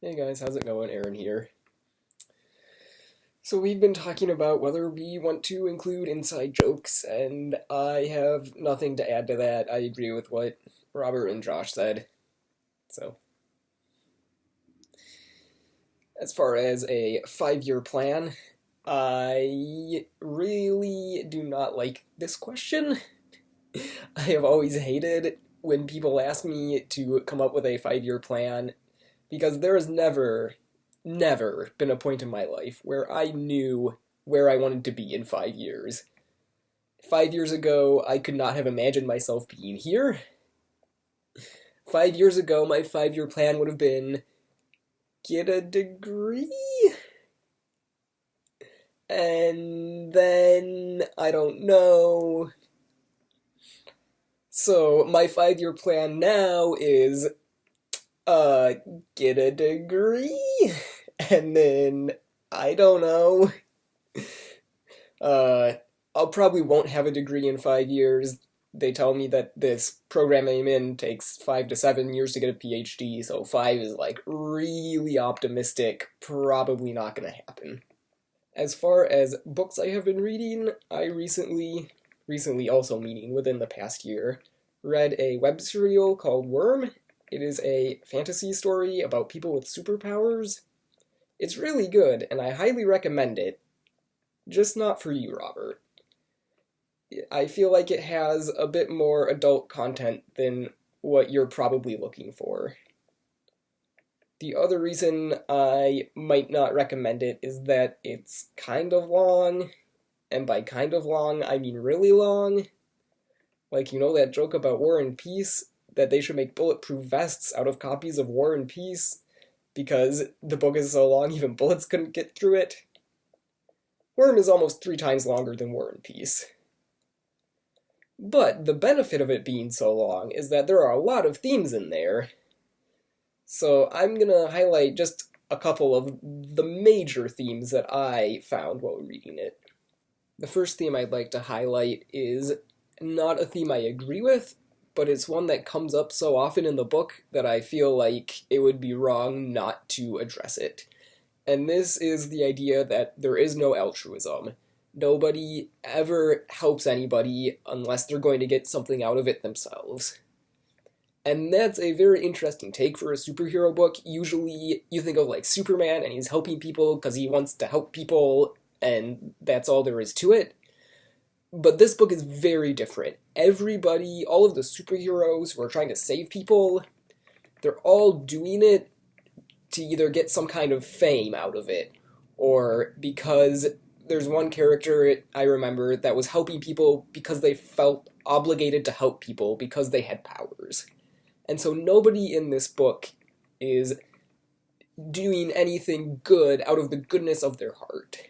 Hey guys, how's it going? Aaron here. So we've been talking about whether we want to include inside jokes, and I have nothing to add to that. I agree with what Robert and Josh said. So, as far as a 5-year plan, I really do not like this question. I have always hated when people ask me to come up with a 5-year plan because there has never been a point in my life where I knew where I wanted to be in 5 years. 5 years ago, I could not have imagined myself being here. 5 years ago, my 5-year plan would have been get a degree, and then I don't know. So my 5-year plan now is get a degree, and then I don't know. Uh, I'll probably won't have a degree in 5 years. They tell me that this program I'm in takes 5 to 7 years to get a PhD, so 5 is like really optimistic, probably not gonna happen. As far as books I have been reading, I recently also meaning within the past year, read a web serial called Worm. It is a fantasy story about people with superpowers. It's really good, and I highly recommend it. Just not for you, Robert. I feel like it has a bit more adult content than what you're probably looking for. The other reason I might not recommend it is that it's kind of long, and by kind of long, I mean really long. Like, you know that joke about War and Peace? That they should make bulletproof vests out of copies of War and Peace because the book is so long even bullets couldn't get through it? Worm is almost 3 times longer than War and Peace. But the benefit of it being so long is that there are a lot of themes in there. So I'm gonna highlight just a couple of the major themes that I found while reading it. The first theme I'd like to highlight is not a theme I agree with, but it's one that comes up so often in the book that I feel like it would be wrong not to address it. And this is the idea that there is no altruism. Nobody ever helps anybody unless they're going to get something out of it themselves. And that's a very interesting take for a superhero book. Usually you think of like Superman and he's helping people because he wants to help people and that's all there is to it. But this book is very different. Everybody, all of the superheroes who are trying to save people, they're all doing it to either get some kind of fame out of it, or because there's one character I remember that was helping people because they felt obligated to help people because they had powers. And so nobody in this book is doing anything good out of the goodness of their heart.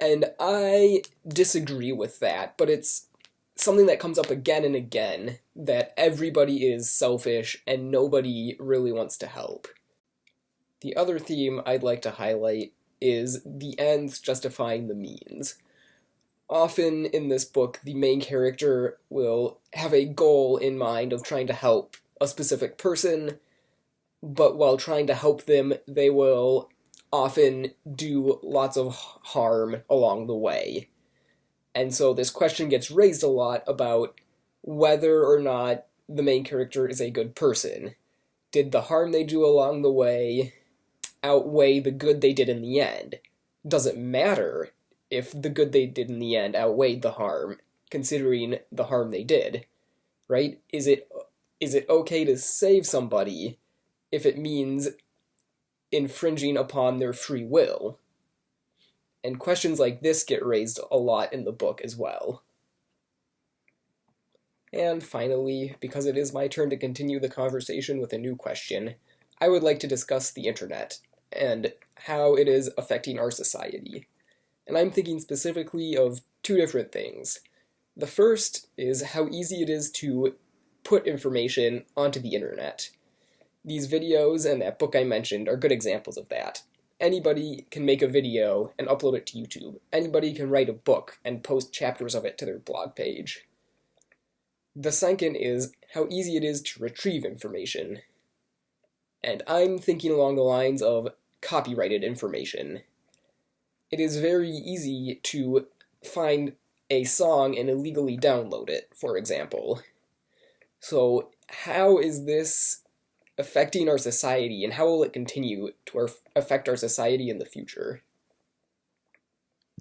And I disagree with that, but it's something that comes up again and again, that everybody is selfish and nobody really wants to help. The other theme I'd like to highlight is the ends justifying the means. Often in this book, the main character will have a goal in mind of trying to help a specific person, but while trying to help them, they will often do lots of harm along the way. And so this question gets raised a lot about whether or not the main character is a good person. Did the harm they do along the way outweigh the good they did in the end? Does it matter if the good they did in the end outweighed the harm, considering the harm they did? Right? Is it okay to save somebody if it means infringing upon their free will? And questions like this get raised a lot in the book as well. And finally, because it is my turn to continue the conversation with a new question, I would like to discuss the internet and how it is affecting our society. And I'm thinking specifically of 2 different things. The first is how easy it is to put information onto the internet. These videos and that book I mentioned are good examples of that. Anybody can make a video and upload it to YouTube. Anybody can write a book and post chapters of it to their blog page. The second is how easy it is to retrieve information. and I'm thinking along the lines of copyrighted information. It is very easy to find a song and illegally download it, for example. So how is this affecting our society, and how will it continue to affect our society in the future?